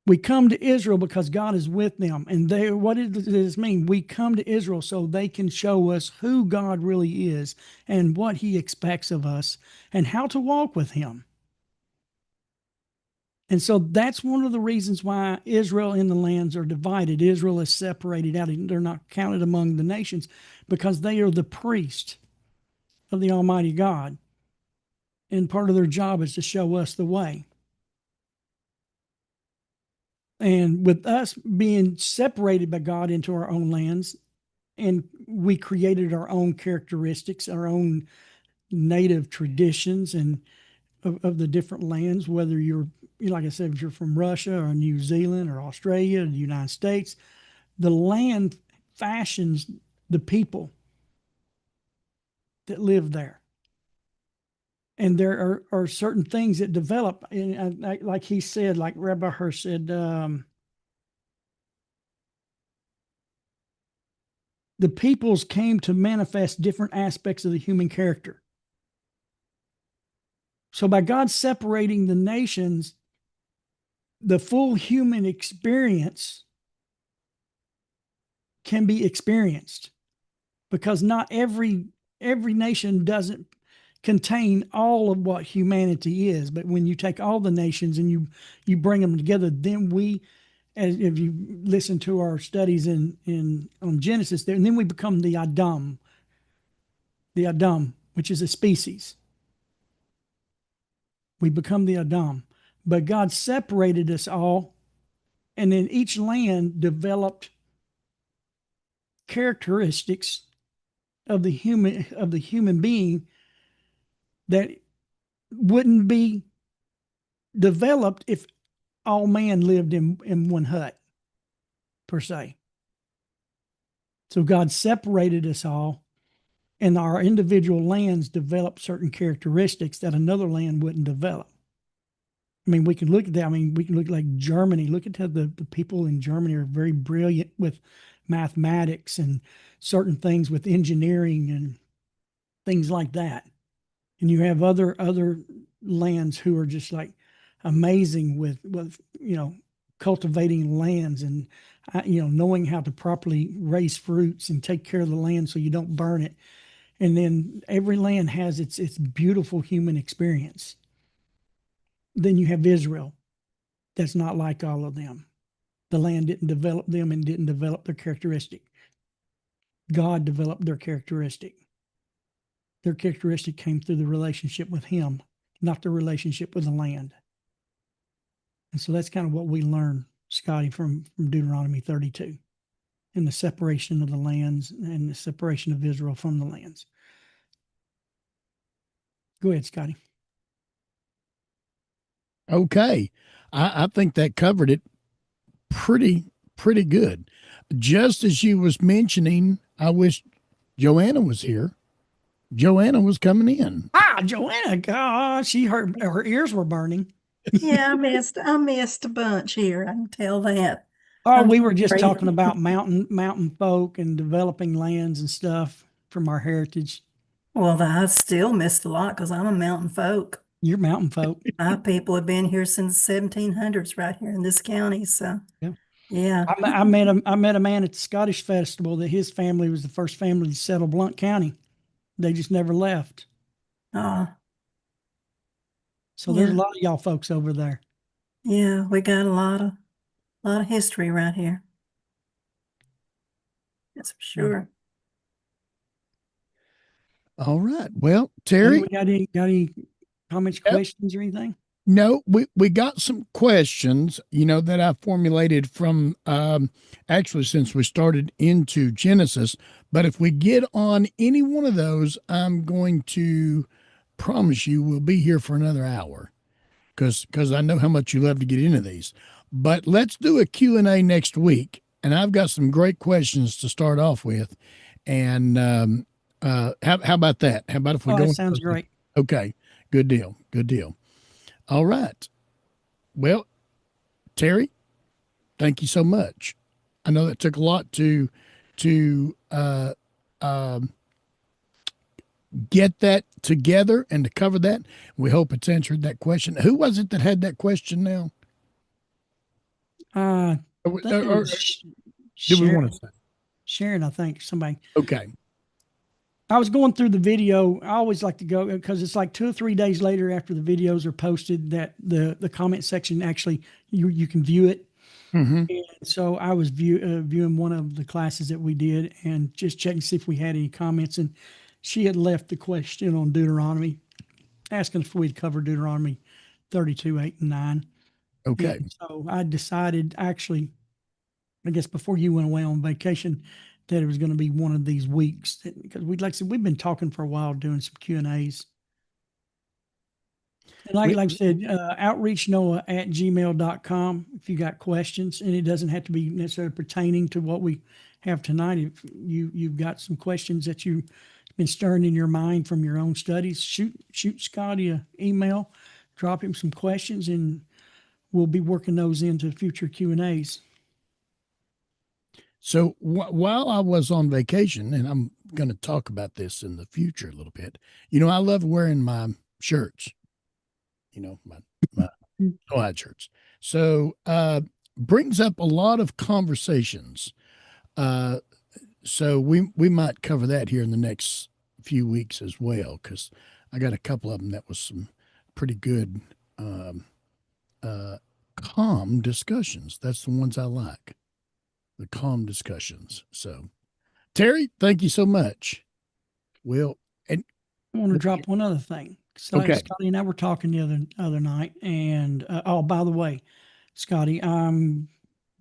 We come to Israel because God is with them. And what does this mean? We come to Israel so they can show us who God really is and what he expects of us and how to walk with him. And so that's one of the reasons why Israel and the lands are divided. Israel is separated out. They're not counted among the nations because they are the priest of the Almighty God. And part of their job is to show us the way. And with us being separated by God into our own lands, and we created our own characteristics, our own native traditions and of the different lands, whether you're, like I said, if you're from Russia or New Zealand or Australia or the United States, the land fashions the people that live there. And there are certain things that develop, and like he said, like Rabbi Hirsch said, the peoples came to manifest different aspects of the human character. So by God separating the nations, the full human experience can be experienced, because not every nation doesn't contain all of what humanity is. But when you take all the nations and you bring them together, then we, as if you listen to our studies on Genesis there, and then we become the Adam, which is a species. We become the Adam. But God separated us all, and then each land developed characteristics of the human being that wouldn't be developed if all man lived in one hut, per se. So God separated us all, and our individual lands developed certain characteristics that another land wouldn't develop. I mean, we can look at that. I mean, we can look like Germany. Look at how the people in Germany are very brilliant with mathematics and certain things with engineering and things like that. And you have other lands who are just like amazing with cultivating lands and knowing how to properly raise fruits and take care of the land so you don't burn it. And then every land has its beautiful human experience. Then you have Israel. That's not like all of them. The land didn't develop them and didn't develop their characteristic. God developed their characteristic. Their characteristic came through the relationship with him, not the relationship with the land. And so that's kind of what we learn, Scotty, from Deuteronomy 32, and the separation of the lands and the separation of Israel from the lands. Go ahead, Scotty. Okay. I think that covered it pretty good. Just as you was mentioning, I wish Joanna was here. Joanna was coming in. Joanna, gosh, her ears were burning. Yeah, I missed a bunch here. I can tell that. Oh, we were just talking about mountain folk and developing lands and stuff from our heritage. Well, I still missed a lot because I'm a mountain folk. You're mountain folk. My people have been here since the 1700s right here in this county. So, yeah. I met a man at the Scottish Festival that his family was the first family to settle Blount County. They just never left. So there's a lot of y'all folks over there. Yeah, we got a lot of history right here. That's for sure. All right. Well, Terry, Got any comments, questions, or anything? No, we got some questions, that I formulated from actually since we started into Genesis. But if we get on any one of those, I'm going to promise you we'll be here for another hour because I know how much you love to get into these. But let's do a Q&A next week. And I've got some great questions to start off with. And how about that? How about if we go? That sounds great. Okay, good deal. Good deal. All right. Well, Terry, thank you so much. I know that took a lot to get that together and to cover that. We hope it's answered that question. Who was it that had that question now? I Or, think it or- was do we want to say? Sharon, I think somebody. Okay. I was going through the video. I always like to go because it's like 2 or 3 days later after the videos are posted that the comment section actually you can view it. Mm-hmm. And so I was viewing one of the classes that we did and just checking to see if we had any comments. And she had left the question on Deuteronomy, asking if we'd cover Deuteronomy 32, 8, and 9. Okay. And so I decided, actually, I guess before you went away on vacation, that it was going to be one of these weeks because like I said, we've been talking for a while, doing some Q&As. And like I said, outreachnoah@gmail.com if you got questions, and it doesn't have to be necessarily pertaining to what we have tonight. If you've got some questions that you've been stirring in your mind from your own studies, shoot Scotty an email, drop him some questions, and we'll be working those into future Q&As. So while I was on vacation, and I'm going to talk about this in the future a little bit, I love wearing my shirts, my Deut shirts. So brings up a lot of conversations. So we might cover that here in the next few weeks as well, because I got a couple of them that was some pretty good calm discussions. That's the ones I like, the calm discussions. So Terry, thank you so much. Well, and I want to drop one other thing. So Okay. Scotty and I were talking the other night, and oh, by the way, Scotty, I'm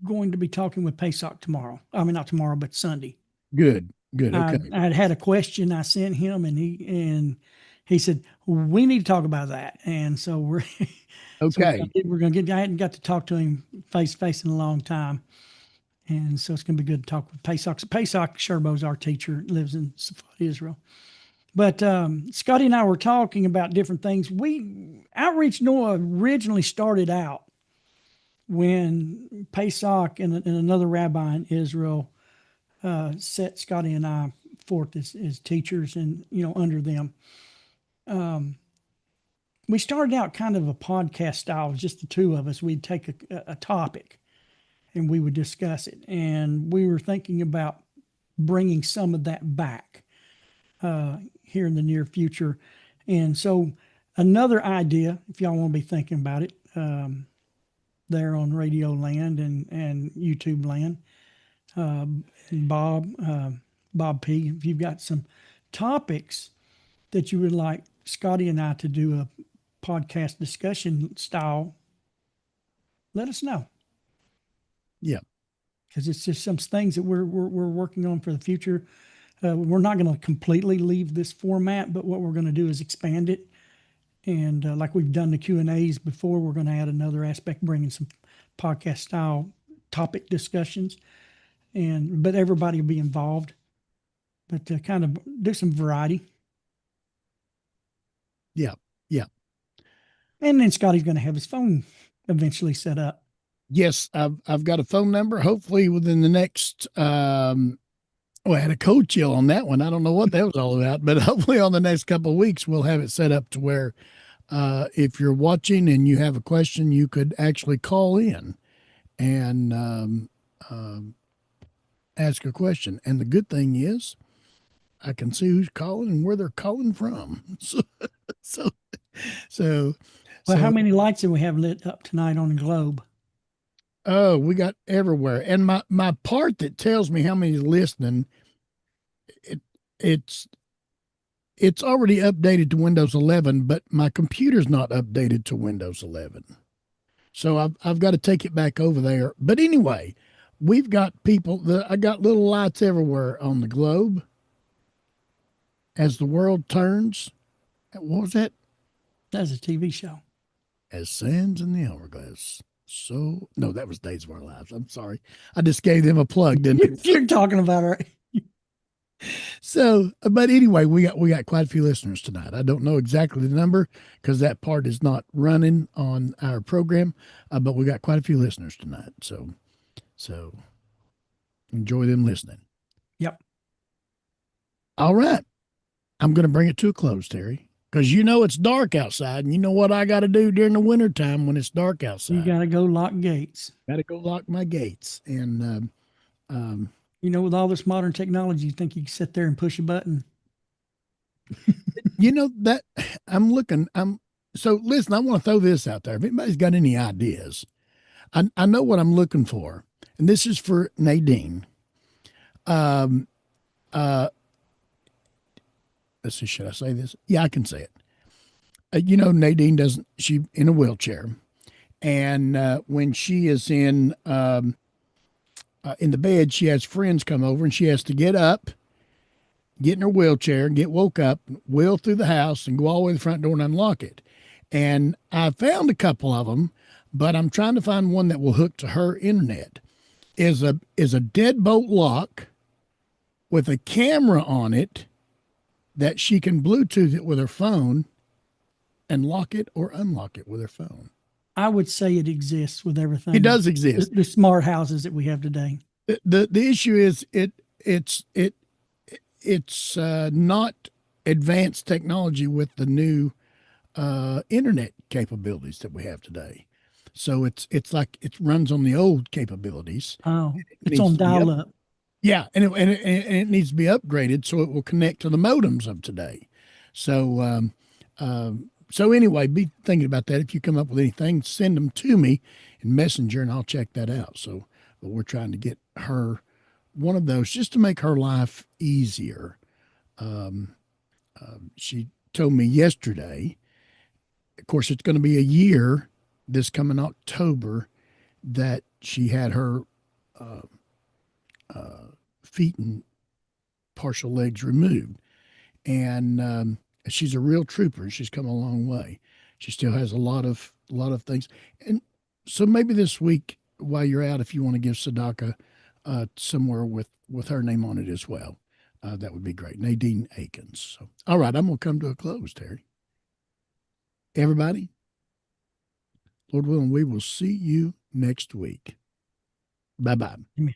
going to be talking with Pesach tomorrow. I mean, not tomorrow, but Sunday. good. Okay. I had a question I sent him, and he said we need to talk about that, and so we're Okay. we're gonna get. I hadn't got to talk to him face to face in a long time, and so it's gonna be good to talk with Pesach. Pesach Sherbo's our teacher, lives in Safed, Israel. But Scotty and I were talking about different things. Outreach Noah originally started out when Pesach and another rabbi in Israel set Scotty and I forth as teachers and, under them. We started out kind of a podcast style, just the two of us. We'd take a topic and we would discuss it. And we were thinking about bringing some of that back here in the near future. And so another idea, if y'all want to be thinking about it, there on Radio Land and YouTube Land, Bob P, if you've got some topics that you would like Scotty and I to do a podcast discussion style, let us know. Yeah. Because it's just some things that we're working on for the future. We're not going to completely leave this format, but what we're going to do is expand it. And like we've done the Q&As before, we're going to add another aspect, bringing some podcast style topic discussions. But everybody will be involved, but to kind of do some variety. Yeah. And then Scotty's going to have his phone eventually set up. Yes, I've got a phone number. Hopefully within the next I had a code chill on that one. I don't know what that was all about, but hopefully on the next couple of weeks we'll have it set up to where if you're watching and you have a question, you could actually call in and ask a question. And the good thing is I can see who's calling and where they're calling from. Well, how many lights do we have lit up tonight on the globe? Oh, we got everywhere. And my part that tells me how many's listening, it's already updated to Windows 11, but my computer's not updated to Windows 11. So I've got to take it back over there. But anyway, we've got people I got little lights everywhere on the globe as the world turns. What was that? That's a TV show. As sands in the hourglass. So no, that was Days of Our Lives. I'm sorry. I just gave them a plug, didn't I? You're talking about it. So, but anyway, we got quite a few listeners tonight. I don't know exactly the number because that part is not running on our program, but we got quite a few listeners tonight. So enjoy them listening. Yep. All right. I'm going to bring it to a close, Terry. because you know it's dark outside, and you know what I got to do during the wintertime when it's dark outside. You got to go lock gates. Got to go lock my gates. And You know, with all this modern technology, you think you can sit there and push a button? you know that I'm looking. So listen. I want to throw this out there. If anybody's got any ideas, I know what I'm looking for, and this is for Nadine. Let's see. Should I say this? Yeah, I can say it. You know, Nadine doesn't. She in a wheelchair, and when she is in the bed, she has friends come over, and she has to get up, get in her wheelchair, get woke up, wheel through the house, and go all the way to the front door and unlock it. And I found a couple of them, but I'm trying to find one that will hook to her internet. Is a deadbolt lock with a camera on it that she can Bluetooth it with her phone and lock it or unlock it with her phone. I would say it exists with everything. It does exist. The smart houses that we have today. The issue is it's not advanced technology with the new internet capabilities that we have today. So it's like it runs on the old capabilities. Oh, it's on dial up. Yeah, and it needs to be upgraded so it will connect to the modems of today. So so anyway, be thinking about that. If you come up with anything, send them to me in Messenger, and I'll check that out. So, but we're trying to get her one of those just to make her life easier. She told me yesterday. Of course, it's going to be a year this coming October that she had her feet and partial legs removed. And she's a real trooper. She's come a long way. She still has a lot of things. And so maybe this week while you're out, if you want to give Sadaka somewhere with her name on it as well, that would be great. Nadine Akins. So, all right, I'm going to come to a close, Terry. Everybody, Lord willing, we will see you next week. Bye-bye. Amen.